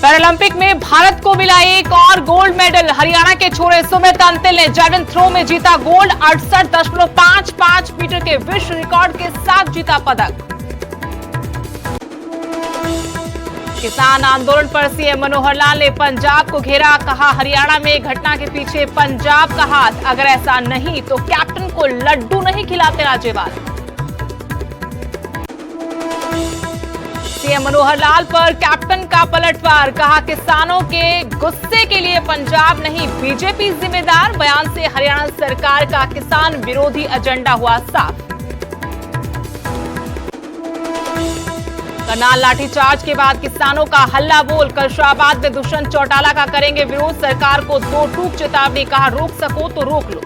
Paralympic में भारत को मिला एक और गोल्ड मेडल। हरियाणा के छोरे सुमित अंतिल ने जैवलिन थ्रो में जीता गोल्ड। 68.55 मीटर के विश्व रिकॉर्ड के साथ जीता पदक। किसान आंदोलन पर सीएम मनोहर लाल ने पंजाब को घेरा। कहा, हरियाणा में घटना के पीछे पंजाब का हाथ। अगर ऐसा नहीं तो कैप्टन को लड्डू नहीं खिलाते राज्यपाल। सीएम मनोहर लाल पर कैप्टन का पलटवार। कहा, किसानों के गुस्से के लिए पंजाब नहीं बीजेपी जिम्मेदार। बयान से हरियाणा सरकार का किसान विरोधी एजेंडा हुआ साफ। करनाल लाठीचार्ज के बाद किसानों का हल्ला बोल। कल शाहबाद में दुष्यंत चौटाला का करेंगे विरोध। सरकार को दो टूक चेतावनी। कहा, रोक सको तो रोक लो।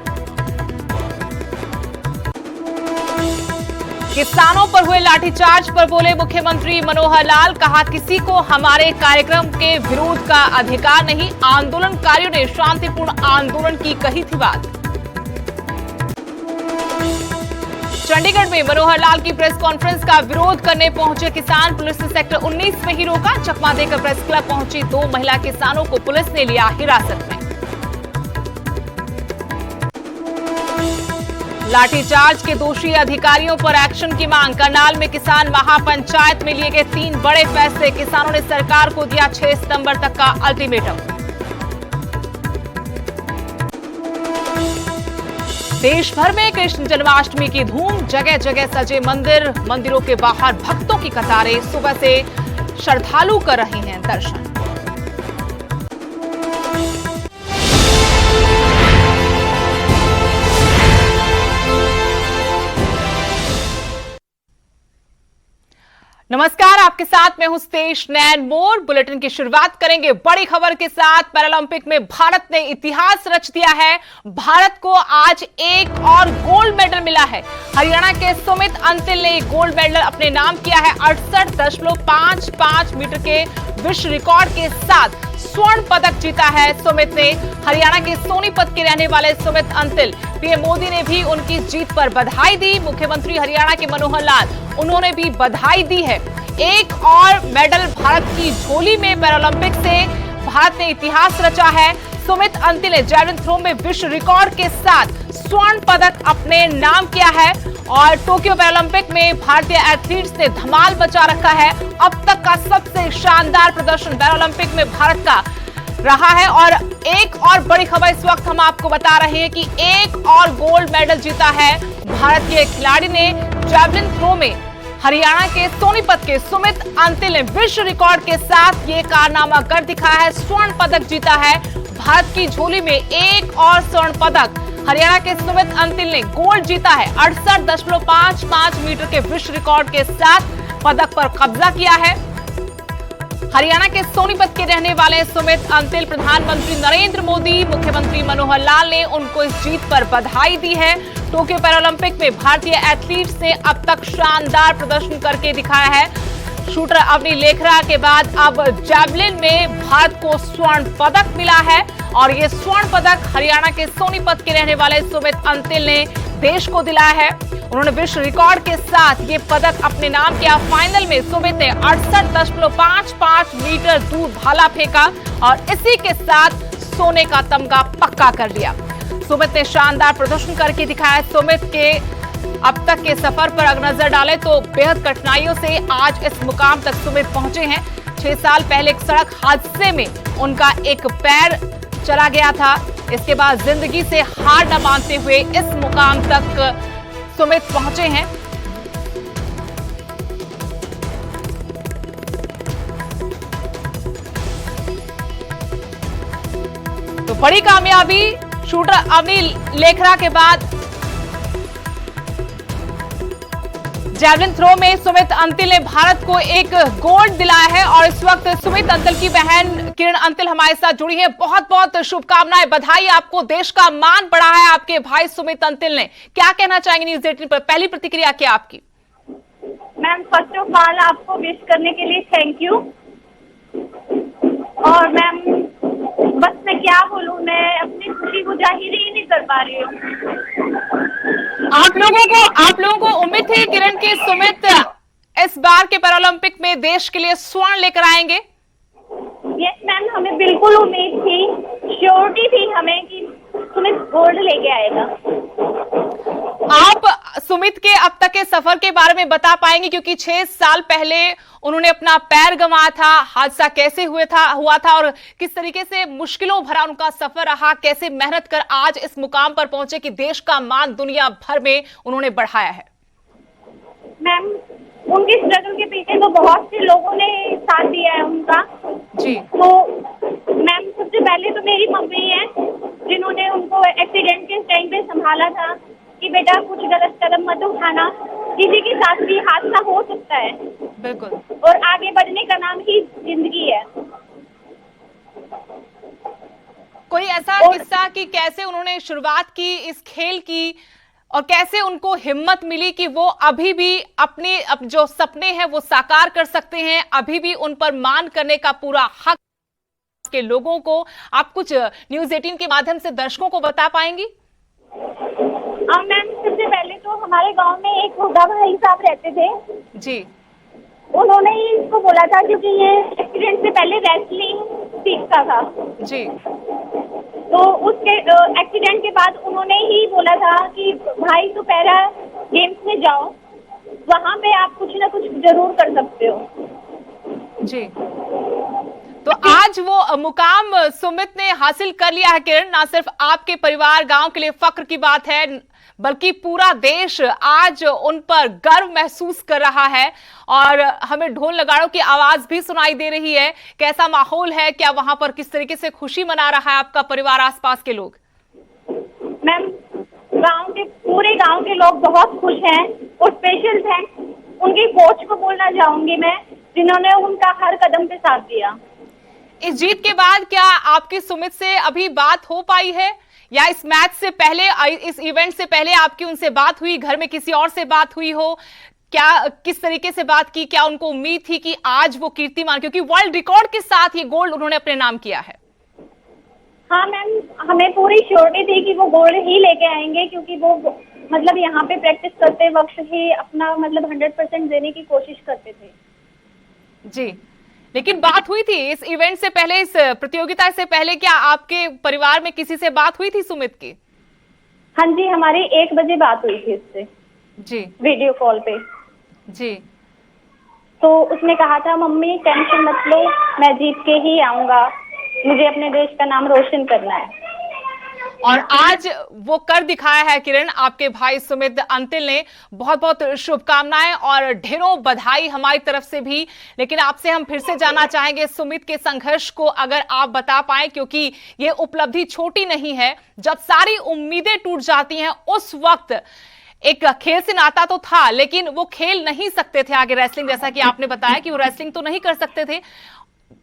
किसानों पर हुए लाठीचार्ज पर बोले मुख्यमंत्री मनोहर लाल। कहा, किसी को हमारे कार्यक्रम के विरोध का अधिकार नहीं। आंदोलनकारियों ने शांतिपूर्ण आंदोलन की कही थी बात। चंडीगढ़ में मनोहर लाल की प्रेस कॉन्फ्रेंस का विरोध करने पहुंचे किसान। पुलिस ने सेक्टर 19 में ही रोका। चकमा देकर प्रेस क्लब पहुंची 2 महिला किसानों को पुलिस ने लिया हिरासत में। लाठीचार्ज के दोषी अधिकारियों पर एक्शन की मांग। करनाल में किसान महापंचायत में लिए गए 3 बड़े फैसले। किसानों ने सरकार को दिया 6 सितंबर तक का अल्टीमेटम। देश भर में कृष्ण जन्माष्टमी की धूम। जगह जगह सजे मंदिर। मंदिरों के बाहर भक्तों की कतारें। सुबह से श्रद्धालु कर रहे हैं दर्शन। नमस्कार, आपके साथ मैं हूं स्तेश नैन मोर। बुलेटिन की शुरुआत करेंगे बड़ी खबर के साथ। पैरालंपिक में भारत ने इतिहास रच दिया है। भारत को आज एक और गोल्ड मेडल मिला है। हरियाणा के सुमित अंतिल ने गोल्ड मेडल अपने नाम किया है। 68.55 मीटर के विश्व रिकॉर्ड के साथ स्वर्ण पदक जीता है सुमित ने। हरियाणा के सोनीपत के रहने वाले सुमित अंतिल। पीएम मोदी ने भी उनकी जीत पर बधाई दी। मुख्यमंत्री हरियाणा के मनोहर लाल, उन्होंने भी बधाई दी है। एक और मेडल भारत की झोली में। पैरालंपिक से भारत ने इतिहास रचा है। सुमित अंतिल ने जैवलिन थ्रो में विश्व रिकॉर्ड के साथ स्वर्ण पदक अपने नाम किया है। और टोक्यो पैरालंपिक में भारतीय एथलीट्स ने धमाल मचा रखा है। अब तक का सबसे शानदार प्रदर्शन पैरालंपिक में भारत का रहा है। और एक और बड़ी खबर इस वक्त हम आपको बता रहे हैं कि एक और गोल्ड मेडल जीता है भारत के खिलाड़ी ने। जैवलिन थ्रो में हरियाणा के सोनीपत के सुमित अंतिल ने विश्व रिकॉर्ड के साथ ये कारनामा कर दिखाया है। स्वर्ण पदक जीता है। भारत की झोली में एक और स्वर्ण पदक। हरियाणा के सुमित अंतिल ने गोल्ड जीता है। 68.55 मीटर के विश्व रिकॉर्ड के साथ पदक पर कब्जा किया है। हरियाणा के सोनीपत के रहने वाले सुमित अंतिल, प्रधानमंत्री नरेंद्र मोदी, मुख्यमंत्री मनोहर लाल ने उनको इस जीत पर बधाई दी है। टोक्यो पैरालंपिक में भारतीय एथलीट्स ने अब तक शानदार प्रदर्शन करके दिखाया है। शूटर अवनी लेखरा के बाद अब जैवलिन में भारत को स्वर्ण पदक मिला है। और ये स्वर्ण पदक हरियाणा के सोनीपत के रहने वाले सुमित अंतिल ने देश को दिलाया है। उन्होंने विश्व रिकॉर्ड के साथ ये पदक अपने नाम किया। फाइनल में सुमित ने 68.55 मीटर दूर भाला फेंका और इसी के साथ सोने का तमगा पक्का कर दिया। सुमित ने शानदार प्रदर्शन करके दिखाया। सुमित के अब तक के सफर पर अगर नजर डालें तो बेहद कठिनाइयों से आज इस मुकाम तक सुमित पहुंचे हैं। 6 साल पहले एक सड़क हादसे में उनका एक पैर चला गया था। इसके बाद जिंदगी से हार न मानते हुए इस मुकाम तक सुमित पहुंचे हैं। तो बड़ी कामयाबी शूटर अवनी लेखरा के बाद जैवलिन थ्रो में सुमित अंतिल ने भारत को एक गोल्ड दिलाया है। और इस वक्त सुमित अंतिल की बहन किरण अंतिल हमारे साथ जुड़ी है। बहुत बहुत शुभकामनाएं, बधाई आपको। देश का मान बढ़ा है आपके भाई सुमित अंतिल ने। क्या कहना चाहेंगे न्यूज़ 18 पर? पहली प्रतिक्रिया क्या आपकी? मैम, फर्स्ट ऑफ ऑल आपको विश करने के लिए थैंक यू। और मैम, बस मैं क्या बोलूं, मैं अपनी खुशी को जाहिर ही नहीं कर पा रही हूँ। आप लोगों को उम्मीद थी किरण के सुमित इस बार के पैरालंपिक में देश के लिए स्वर्ण लेकर आएंगे? यस मैम, हमें बिल्कुल उम्मीद थी, श्योरिटी थी हमें कि सुमित गोल्ड लेके आएगा। आप सुमित के अब तक के सफर के बारे में बता पाएंगे, क्योंकि 6 साल पहले उन्होंने अपना पैर गंवाया था, हादसा कैसे हुआ था और किस तरीके से मुश्किलों भरा उनका सफर रहा, कैसे मेहनत कर आज इस मुकाम पर पहुंचे कि देश का मान दुनिया भर में उन्होंने बढ़ाया है। मैम, उनकी स्ट्रगल के पीछे तो बहुत से लोगों ने साथ दिया है उनका जी। तो मैम, सबसे पहले तो मेरी मम्मी है जिन्होंने उनको एक्सीडेंट के टाइम पे संभाला था कि बेटा कुछ गलत कदम मत उठाना, किसी के साथ भी हादसा हो सकता है। बिल्कुल। और आगे बढ़ने का नाम ही जिंदगी है। कोई ऐसा किस्सा कि कैसे उन्होंने शुरुआत की इस खेल की और कैसे उनको हिम्मत मिली कि वो अभी भी अपने जो सपने हैं वो साकार कर सकते हैं, अभी भी उन पर मान करने का पूरा हक के लोगों को आप कुछ न्यूज़ 18 के माध्यम से दर्शकों को बता पाएंगी? मैम, सबसे पहले तो हमारे गांव में एक हुड्डा भाई साहब रहते थे जी। उन्होंने ही इसको बोला था, क्योंकि ये एक्सीडेंट से पहले रेसलिंग सीखता था जी। तो उसके एक्सीडेंट के बाद उन्होंने ही बोला था कि भाई तो पैरा गेम्स में जाओ, वहां पे आप कुछ ना कुछ जरूर कर सकते हो। जी। तो आज वो मुकाम सुमित ने हासिल कर लिया है किरण, ना सिर्फ आपके परिवार गांव के लिए फख्र की बात है, बल्कि पूरा देश आज उन पर गर्व महसूस कर रहा है और हमें ढोल नगाड़ों की आवाज भी सुनाई दे रही है। कैसा माहौल है, क्या वहां पर किस तरीके से खुशी मना रहा है आपका परिवार, आसपास के लोग? मैम, पूरे गांव के लोग बहुत खुश हैं और स्पेशल थैंक्स उनके कोच को बोलना चाहूंगी मैं, जिन्होंने उनका हर कदम पे साथ दिया। इस जीत के बाद क्या आपकी सुमित से अभी बात हो पाई है, या इस मैच से पहले, इस इवेंट से पहले आपकी उनसे बात हुई, घर में किसी और से बात हुई हो? क्या किस तरीके से बात की, क्या उनको उम्मीद थी कि आज वो कीर्तिमान, क्योंकि वर्ल्ड रिकॉर्ड के साथ ये गोल्ड उन्होंने अपने नाम किया है? हाँ मैम, हमें पूरी श्योरिटी थी कि वो गोल्ड ही लेके आएंगे, क्योंकि वो मतलब यहाँ पे प्रैक्टिस करते वक्त ही अपना मतलब 100% देने की कोशिश करते थे। जी, लेकिन बात हुई थी इस इवेंट से पहले, इस प्रतियोगिता से पहले, क्या आपके परिवार में किसी से बात हुई थी सुमित की? हाँ जी, हमारी 1 बजे बात हुई थी उससे जी, वीडियो कॉल पे। जी। तो उसने कहा था, मम्मी टेंशन मत लो, मैं जीत के ही आऊंगा, मुझे अपने देश का नाम रोशन करना है। और आज वो कर दिखाया है किरण, आपके भाई सुमित अंतिल ने। बहुत बहुत शुभकामनाएं और ढेरों बधाई हमारी तरफ से भी। लेकिन आपसे हम फिर से जानना चाहेंगे सुमित के संघर्ष को, अगर आप बता पाए, क्योंकि ये उपलब्धि छोटी नहीं है। जब सारी उम्मीदें टूट जाती हैं उस वक्त एक खेल से नाता तो था, लेकिन वो खेल नहीं सकते थे आगे रेसलिंग, जैसा कि आपने बताया कि वो रेसलिंग तो नहीं कर सकते थे,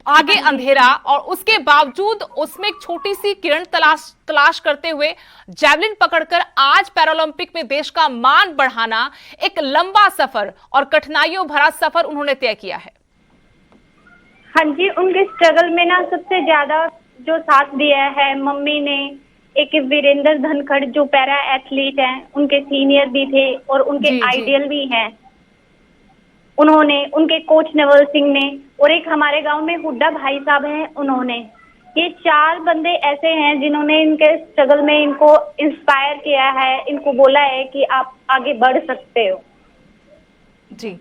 आगे अंधेरा, और उसके बावजूद उसमें एक छोटी सी किरण तलाश करते हुए जैवलिन पकड़कर आज पैरालंपिक में देश का मान बढ़ाना, एक लंबा सफर और कठिनाइयों भरा सफर उन्होंने तय किया है। हाँ जी, उनके स्ट्रगल में ना सबसे ज्यादा जो साथ दिया है मम्मी ने, एक वीरेंद्र धनखड़ जो पैरा एथलीट हैं, उनके सीनियर भी थे और उनके आइडियल भी हैं, उन्होंने, उनके कोच नवल सिंह ने, और एक हमारे गांव में हुड्डा भाई साहब हैं, उन्होंने। ये 4 बंदे ऐसे हैं जिन्होंने इनके स्ट्रगल में इनको इंस्पायर किया है, इनको बोला है कि आप आगे बढ़ सकते हो। जी,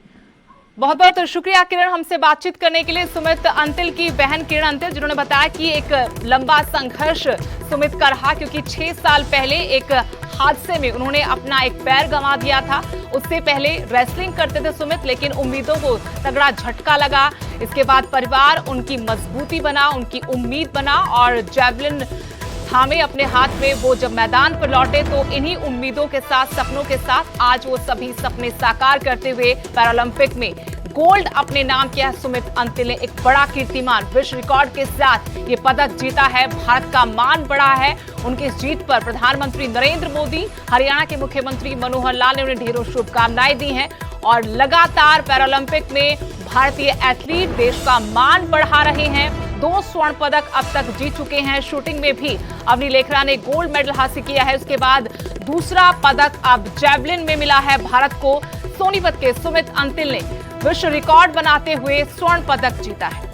बहुत बहुत शुक्रिया किरण हमसे बातचीत करने के लिए। सुमित अंतिल की बहन किरण अंतिल, जिन्होंने बताया कि एक लंबा संघर्ष सुमित का रहा, क्योंकि 6 साल पहले एक हादसे में उन्होंने अपना एक पैर गंवा दिया था। उससे पहले रेसलिंग करते थे सुमित, लेकिन उम्मीदों को तगड़ा झटका लगा। इसके बाद परिवार उनकी मजबूती बना, उनकी उम्मीद बना, और जैवलिन थामे अपने हाथ में। वो जब मैदान पर लौटे तो इन्हीं उम्मीदों के साथ, सपनों के साथ आज वो सभी सपने साकार करते हुए पैरालंपिक में गोल्ड अपने नाम किया। सुमित अंतिल ने एक बड़ा कीर्तिमान, विश्व रिकॉर्ड के साथ ये पदक जीता है। भारत का मान बढ़ा है। उनकी इस जीत पर प्रधानमंत्री नरेंद्र मोदी, हरियाणा के मुख्यमंत्री मनोहर लाल ने उन्हें ढेरों शुभकामनाएं दी हैं। और लगातार पैरालंपिक में भारतीय एथलीट देश का मान बढ़ा रहे हैं। 2 स्वर्ण पदक अब तक जीत चुके हैं। शूटिंग में भी अवनी लेखरा ने गोल्ड मेडल हासिल किया है। उसके बाद दूसरा पदक अब जैवलिन में मिला है भारत को। सोनीपत के सुमित अंतिल ने विश्व रिकॉर्ड बनाते हुए स्वर्ण पदक जीता है।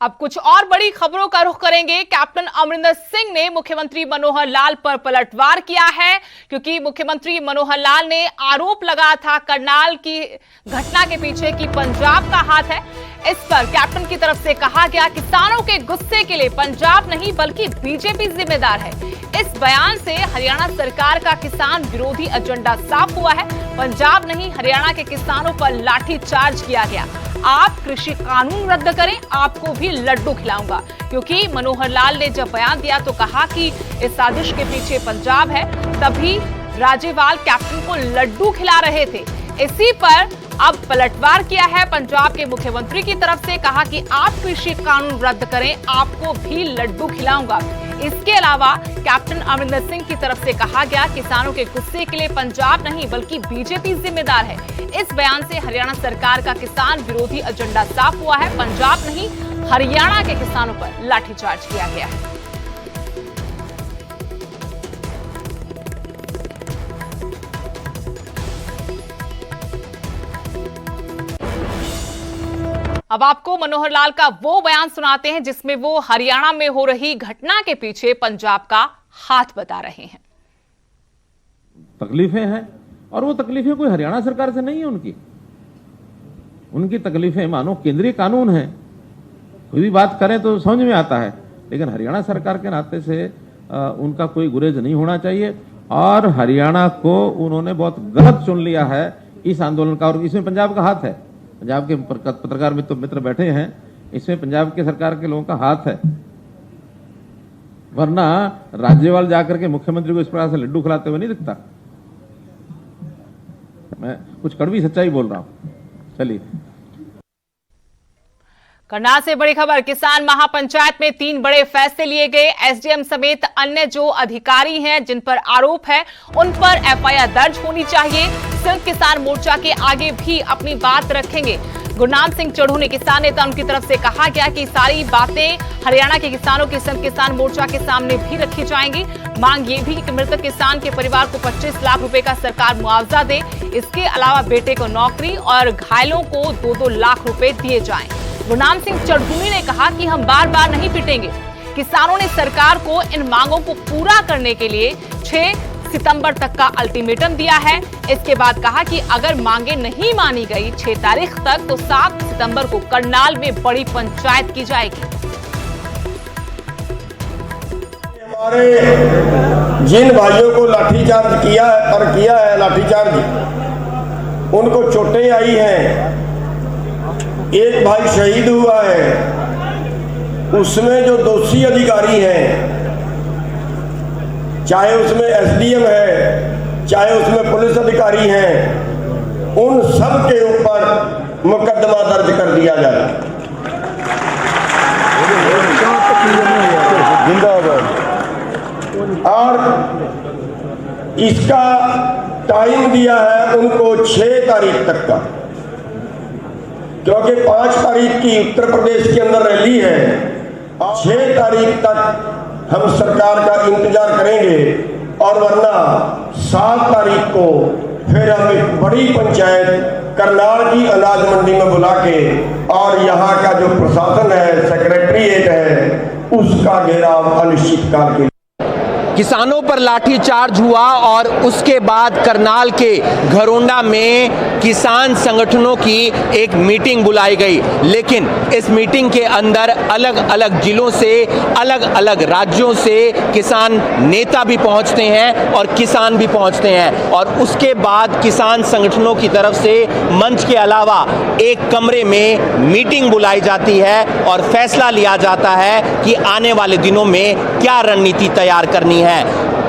अब कुछ और बड़ी खबरों का रुख करेंगे। कैप्टन अमरिंदर सिंह ने मुख्यमंत्री मनोहर लाल पर पलटवार किया है, क्योंकि मुख्यमंत्री मनोहर लाल ने आरोप लगाया था करनाल की घटना के पीछे कि पंजाब का हाथ है। इस पर कैप्टन की तरफ से कहा गया, किसानों के गुस्से के लिए पंजाब नहीं बल्कि बीजेपी जिम्मेदार है। इस बयान से हरियाणा सरकार का किसान विरोधी एजेंडा साफ हुआ है। पंजाब नहीं, हरियाणा के किसानों पर लाठीचार्ज किया गया। आप कृषि कानून रद्द करें, आपको भी लड्डू खिलाऊंगा, क्योंकि मनोहर लाल ने जब बयान दिया तो कहा कि इस साजिश के पीछे पंजाब है। तभी राजेवाल कैप्टन को लड्डू खिला रहे थे। इसी पर अब पलटवार किया है पंजाब के मुख्यमंत्री की तरफ से, कहा कि आप कृषि कानून रद्द करें, आपको भी लड्डू खिलाऊंगा। इसके अलावा कैप्टन अमरिंदर सिंह की तरफ से कहा गया, किसानों के गुस्से के लिए पंजाब नहीं बल्कि बीजेपी जिम्मेदार है। इस बयान से हरियाणा सरकार का किसान विरोधी एजेंडा साफ हुआ है। पंजाब नहीं, हरियाणा के किसानों पर लाठीचार्ज किया गया है। अब आपको मनोहर लाल का वो बयान सुनाते हैं जिसमें वो हरियाणा में हो रही घटना के पीछे पंजाब का हाथ बता रहे हैं। तकलीफें हैं और वो तकलीफें कोई हरियाणा सरकार से नहीं है। उनकी तकलीफें मानो केंद्रीय कानून है। कोई भी बात करें तो समझ में आता है, लेकिन हरियाणा सरकार के नाते से उनका कोई गुरेज नहीं होना चाहिए। और हरियाणा को उन्होंने बहुत गलत चुन लिया है इस आंदोलन का, और इसमें पंजाब का हाथ है। पंजाब के पत्रकार मित्र बैठे हैं, इसमें पंजाब के सरकार के लोगों का हाथ है। वरना राज्यपाल जाकर के मुख्यमंत्री को इस प्रकार से लड्डू खिलाते हुए नहीं दिखता। मैं कुछ कड़वी सच्चाई बोल रहा हूं। चलिए, करनाल से बड़ी खबर। किसान महापंचायत में 3 बड़े फैसले लिए गए। एसडीएम समेत अन्य जो अधिकारी हैं जिन पर आरोप है उन पर एफआईआर दर्ज होनी चाहिए। संयुक्त किसान मोर्चा के आगे भी अपनी बात रखेंगे। गुरनाम सिंह चढ़ू ने किसान नेता उनकी तरफ से कहा गया कि सारी बातें हरियाणा के किसानों के संयुक्त किसान मोर्चा के सामने भी रखी जाएंगी। मांग ये भी कि मृतक किसान के परिवार को 25 लाख रुपए का सरकार मुआवजा दे। इसके अलावा बेटे को नौकरी और घायलों को 2-2 लाख रुपए दिए जाएं। गुरनाम सिंह चढ़ूनी ने कहा कि हम बार बार नहीं पिटेंगे। किसानों ने सरकार को इन मांगों को पूरा करने के लिए 6 सितंबर तक का अल्टीमेटम दिया है। इसके बाद कहा कि अगर मांगे नहीं मानी गई 6 तारीख तक तो 7 सितंबर को करनाल में बड़ी पंचायत की जाएगी। हमारे जिन भाइयों को लाठीचार्ज किया है लाठीचार्ज, उनको चोटें आई हैं। एक भाई शहीद हुआ है, उसमें जो दोषी अधिकारी हैं, चाहे उसमें एसडीएम है, चाहे उसमें पुलिस अधिकारी हैं, उन सब के ऊपर मुकदमा दर्ज कर दिया जाए। जिंदाबाद। और इसका टाइम दिया है उनको 6 तारीख तक का, क्योंकि 5 तारीख की उत्तर प्रदेश के अंदर रैली है। 6 तारीख तक हम सरकार का इंतजार करेंगे, और वरना 7 तारीख को फिर हम एक बड़ी पंचायत करनाल की अनाज मंडी में बुला के, और यहाँ का जो प्रशासन है, सेक्रेटरीट है, उसका घेराव अनिश्चितकाल के। किसानों पर लाठीचार्ज हुआ और उसके बाद करनाल के घरोंडा में किसान संगठनों की एक मीटिंग बुलाई गई। लेकिन इस मीटिंग के अंदर अलग अलग जिलों से, अलग अलग राज्यों से किसान नेता भी पहुंचते हैं और किसान भी पहुंचते हैं। और उसके बाद किसान संगठनों की तरफ से मंच के अलावा एक कमरे में मीटिंग बुलाई जाती है और फैसला लिया जाता है कि आने वाले दिनों में क्या रणनीति तैयार करनी है।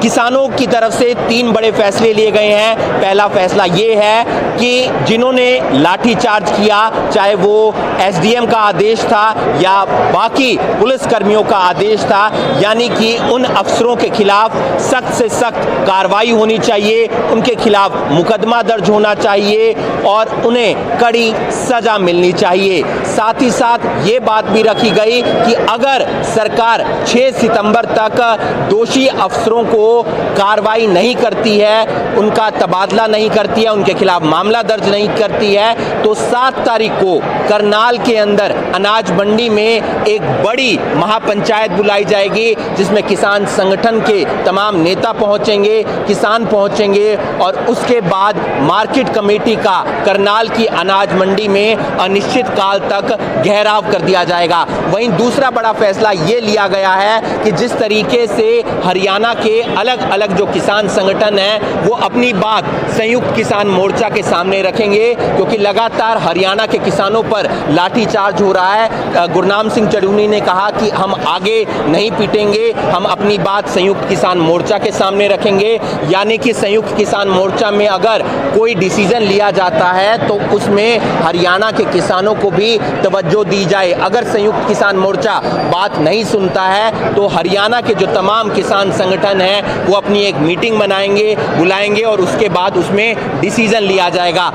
किसानों की तरफ से 3 बड़े फैसले लिए गए हैं। पहला फैसला ये है कि जिन्होंने लाठीचार्ज किया, चाहे वो एसडीएम का आदेश था या बाकी पुलिस कर्मियों का आदेश था, यानी कि उन अफसरों के खिलाफ सख्त से सख्त कार्रवाई होनी चाहिए, उनके खिलाफ मुकदमा दर्ज होना चाहिए और उन्हें कड़ी सजा मिलनी चाहिए। साथ ही साथ ये बात भी रखी गई कि अगर सरकार 6 सितंबर तक दोषी अफसरों को कार्रवाई नहीं करती है, उनका तबादला नहीं करती है, उनके खिलाफ मामला मामला दर्ज नहीं करती है तो 7 तारीख को करनाल के अंदर अनाज मंडी में एक बड़ी महापंचायत बुलाई जाएगी, जिसमें किसान संगठन के तमाम नेता पहुंचेंगे, किसान पहुंचेंगे और उसके बाद मार्केट कमेटी का करनाल की अनाज मंडी में अनिश्चित काल तक घेराव कर दिया जाएगा। वहीं दूसरा बड़ा फैसला ये लिया गया है कि जिस तरीके से हरियाणा के अलग अलग जो किसान संगठन हैं वो अपनी बात संयुक्त किसान मोर्चा के सामने रखेंगे, क्योंकि लगातार हरियाणा के किसानों पर लाठीचार्ज हो रहा है। गुरनाम सिंह चढ़ूनी ने कहा कि हम आगे नहीं पीटेंगे, हम अपनी बात संयुक्त किसान मोर्चा के सामने रखेंगे। यानी कि संयुक्त किसान मोर्चा में अगर कोई डिसीजन लिया जाता है तो उसमें हरियाणा के किसानों को भी तवज्जो दी जाए। अगर संयुक्त किसान मोर्चा बात नहीं सुनता है तो हरियाणा के जो तमाम किसान संगठन हैं वो अपनी एक मीटिंग बुलाएंगे और उसके बाद उसमें डिसीजन लिया जाएगा।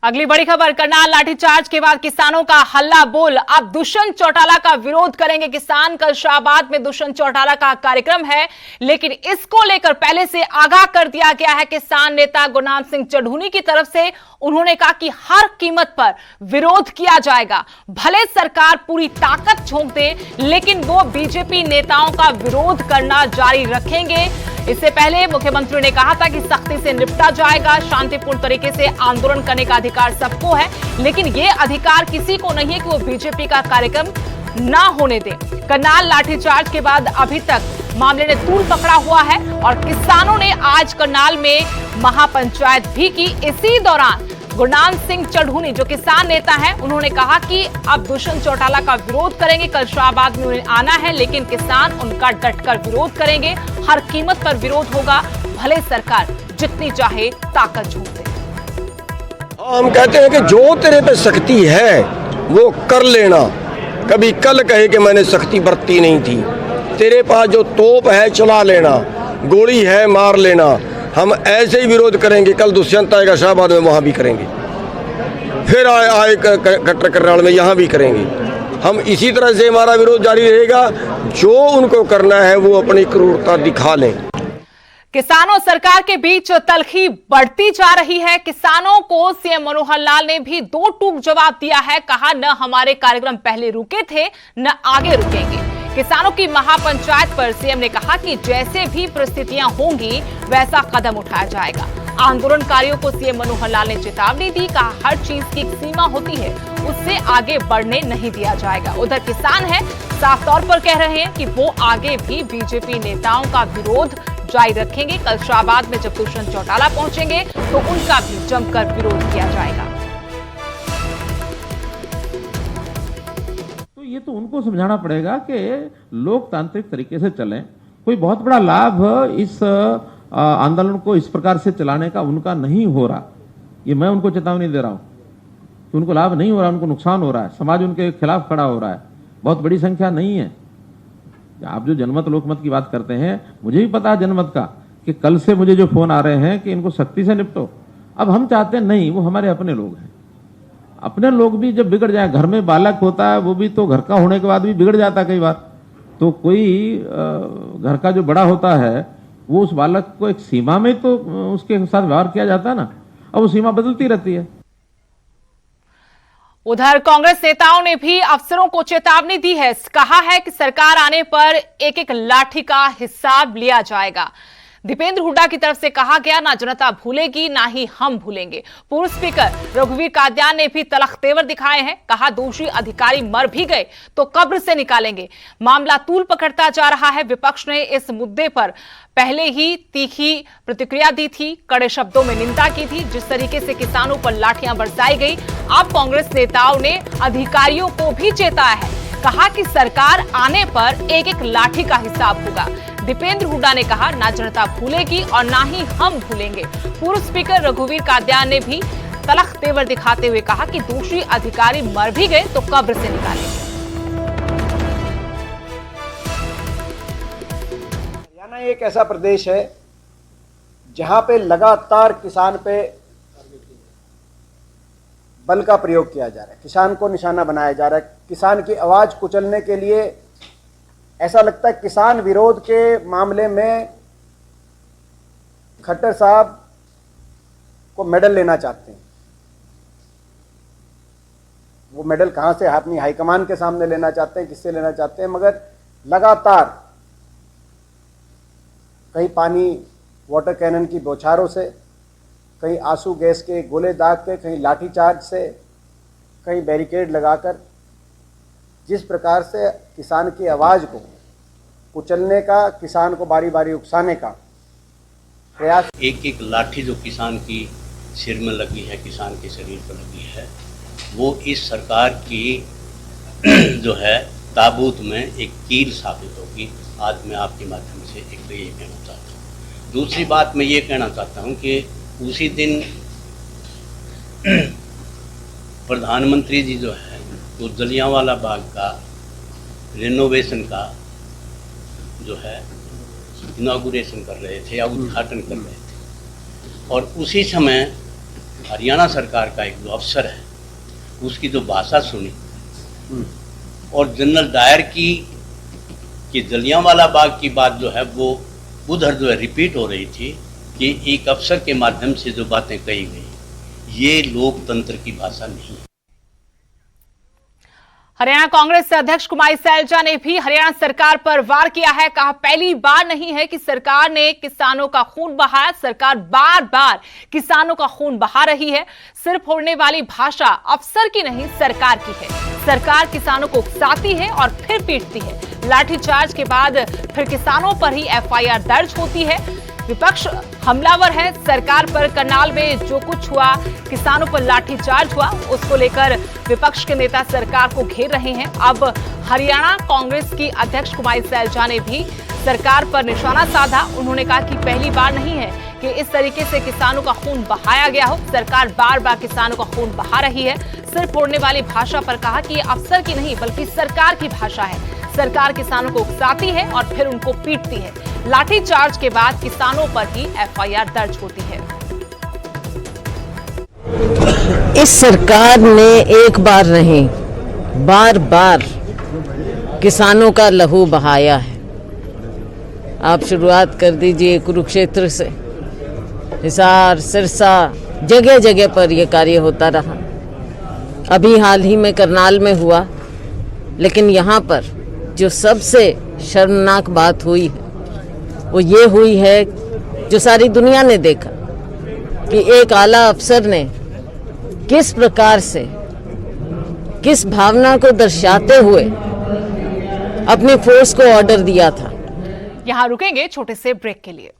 अगली बड़ी खबर, करनाल लाठीचार्ज के बाद किसानों का हल्ला बोल। अब दुष्यंत चौटाला का विरोध करेंगे किसान। कल शाहबाद में दुष्यंत चौटाला का कार्यक्रम है, लेकिन इसको लेकर पहले से आगाह कर दिया गया है किसान नेता गुरनाम सिंह चढ़ूनी की तरफ से। उन्होंने कहा कि हर कीमत पर विरोध किया जाएगा, भले सरकार पूरी ताकत झोंक दे, लेकिन वो बीजेपी नेताओं का विरोध करना जारी रखेंगे। इससे पहले मुख्यमंत्री ने कहा था कि सख्ती से निपटा जाएगा, शांतिपूर्ण तरीके से आंदोलन करने का अधिकार सबको है, लेकिन यह अधिकार किसी को नहीं है कि वो बीजेपी का कार्यक्रम ना होने दे। करनाल लाठीचार्ज के बाद अभी तक मामले ने तूल पकड़ा हुआ है और किसानों ने आज करनाल में महापंचायत भी की। इसी दौरान गुरनाम सिंह चढ़ूनी जो किसान नेता हैं, उन्होंने कहा कि अब दुष्यंत चौटाला का विरोध करेंगे। कल शाहबाद में उन्हें आना है, लेकिन किसान उनका डटकर विरोध करेंगे। हर कीमत पर विरोध होगा, भले सरकार जितनी चाहे ताकत झोंक दे। हम कहते हैं कि जो तेरे पे शक्ति है वो कर लेना। कभी कल कहे कि मैंने शक्ति बरती नहीं थी। तेरे पास जो तोप है चला लेना, गोली है मार लेना। हम ऐसे ही विरोध करेंगे। कल दुष्यंत आएगा शाहबाद में, वहाँ भी करेंगे। फिर आए कट्टर करनाल में, यहाँ भी करेंगे। हम इसी तरह से हमारा विरोध जारी रहेगा। जो उनको करना है वो अपनी क्रूरता दिखा लें। किसानों सरकार के बीच तलखी बढ़ती जा रही है। किसानों को सीएम मनोहर लाल ने भी दो टूक जवाब दिया है। कहा, न हमारे कार्यक्रम पहले रुके थे, न आगे रुकेंगे। किसानों की महापंचायत पर सीएम ने कहा कि जैसे भी परिस्थितियां होंगी वैसा कदम उठाया जाएगा। आंदोलनकारियों को सीएम मनोहर लाल ने चेतावनी दी। कहा, हर चीज की एक सीमा होती है, उससे आगे बढ़ने नहीं दिया जाएगा। उधर किसान है, साफ तौर पर कह रहे हैं कि वो आगे भी बीजेपी नेताओं का विरोध जारी रखेंगे। कल शाहबाद में जब दुष्यंत चौटाला पहुंचेंगे तो उनका भी जमकर विरोध किया जाएगा। तो ये तो उनको समझाना पड़ेगा कि लोकतांत्रिक तरीके से चलें। कोई बहुत बड़ा लाभ इस आंदोलन को इस प्रकार से चलाने का उनका नहीं हो रहा। ये मैं उनको चेतावनी दे रहा हूं कि उनको लाभ नहीं हो रहा, उनको नुकसान हो रहा है। समाज उनके खिलाफ खड़ा हो रहा है। बहुत बड़ी संख्या नहीं है। आप जो जनमत लोकमत की बात करते हैं, मुझे भी पता है जनमत का कि कल से मुझे जो फोन आ रहे हैं कि इनको सख्ती से निपटो। अब हम चाहते हैं नहीं, वो हमारे अपने लोग हैं। अपने लोग भी जब बिगड़ जाए, घर में बालक होता है वो भी तो घर का होने के बाद भी बिगड़ जाता है कई बार। तो कोई घर का जो बड़ा होता है वो उस बालक को एक सीमा में तो उसके साथ व्यवहार किया जाता है ना। अब वो सीमा बदलती रहती है। उधर कांग्रेस नेताओं ने भी अफसरों को चेतावनी दी है। कहा है कि सरकार आने पर एक एक लाठी का हिसाब लिया जाएगा। दीपेंद्र हुड्डा की तरफ से कहा गया, ना जनता भूलेगी ना ही हम भूलेंगे। पूर्व स्पीकर रघुवीर कादियान ने भी तलख तेवर दिखाए हैं। कहा, दोषी अधिकारी मर भी गए तो कब्र से निकालेंगे। मामला तूल पकड़ता जा रहा है। विपक्ष ने इस मुद्दे पर पहले ही तीखी प्रतिक्रिया दी थी, कड़े शब्दों में निंदा की थी। जिस तरीके से किसानों पर लाठियां बरसाई गई, अब कांग्रेस नेताओं ने अधिकारियों को भी चेताया है। कहा कि सरकार आने पर एक एक लाठी का हिसाब होगा। दीपेंद्र हुड्डा ने कहा, ना जनता भूलेगी और ना ही हम भूलेंगे। पूर्व स्पीकर रघुवीर कादियान ने भी तलख तेवर दिखाते हुए कहा कि दोषी अधिकारी मर भी गए तो कब्र से निकालेंगे। हरियाणा एक ऐसा प्रदेश है जहां पे लगातार किसान पे बल का प्रयोग किया जा रहा है, किसान को निशाना बनाया जा रहा है। किसान की आवाज कुचलने के लिए ऐसा लगता है किसान विरोध के मामले में खट्टर साहब को मेडल लेना चाहते हैं। वो मेडल कहाँ से, अपनी हाईकमान के सामने लेना चाहते हैं, किससे लेना चाहते हैं, मगर लगातार कहीं पानी वाटर कैनन की बौछारों से, कहीं आंसू गैस के गोले दाग के, कहीं लाठीचार्ज से, कहीं बैरिकेड लगाकर जिस प्रकार से किसान की आवाज़ को कुचलने का, किसान को बारी बारी उकसाने का प्रयास। एक एक लाठी जो किसान की सिर में लगी है, किसान के शरीर पर लगी है, वो इस सरकार की जो है ताबूत में एक कील साबित होगी। आज मैं आपके माध्यम से एक तो ये कहना चाहता हूँ। दूसरी बात मैं ये कहना चाहता हूँ कि उसी दिन प्रधानमंत्री जी जो है तो जलियांवाला बाग का रिनोवेशन का जो है इनॉग्रेशन कर रहे थे या उद्घाटन कर रहे थे, और उसी समय हरियाणा सरकार का एक जो अफसर है उसकी जो भाषा सुनी और जनरल डायर की कि जलियांवाला बाग की बात जो है वो उधर जो है रिपीट हो रही थी कि एक अफसर के माध्यम से जो बातें कही गई, ये लोकतंत्र की भाषा नहीं है। हरियाणा कांग्रेस अध्यक्ष कुमारी सैलजा ने भी हरियाणा सरकार पर वार किया है। कहा, पहली बार नहीं है कि सरकार ने किसानों का खून बहाया, सरकार बार बार किसानों का खून बहा रही है। सिर फोड़ने वाली भाषा अफसर की नहीं, सरकार की है। सरकार किसानों को उकसाती है और फिर पीटती है। लाठीचार्ज के बाद फिर किसानों पर ही एफआईआर दर्ज होती है। विपक्ष हमलावर है सरकार पर। करनाल में जो कुछ हुआ, किसानों पर लाठीचार्ज हुआ, उसको लेकर विपक्ष के नेता सरकार को घेर रहे हैं। अब हरियाणा कांग्रेस की अध्यक्ष कुमारी सैलजा ने भी सरकार पर निशाना साधा। उन्होंने कहा कि पहली बार नहीं है कि इस तरीके से किसानों का खून बहाया गया हो। सरकार बार बार किसानों का खून बहा रही है। सिर फोड़ने वाली भाषा पर कहा कि ये अफसर की नहीं बल्कि सरकार की भाषा है। सरकार किसानों को उकसाती है और फिर उनको पीटती है। लाठीचार्ज के बाद किसानों पर ही एफआईआर दर्ज होती है। इस सरकार ने एक बार नहीं, बार बार किसानों का लहू बहाया है। आप शुरुआत कर दीजिए कुरुक्षेत्र से, हिसार, सिरसा, जगह जगह पर यह कार्य होता रहा। अभी हाल ही में करनाल में हुआ, लेकिन यहाँ पर जो सबसे शर्मनाक बात हुई है वो ये हुई है, जो सारी दुनिया ने देखा कि एक आला अफसर ने किस प्रकार से, किस भावना को दर्शाते हुए अपनी फोर्स को ऑर्डर दिया था। यहां रुकेंगे छोटे से ब्रेक के लिए।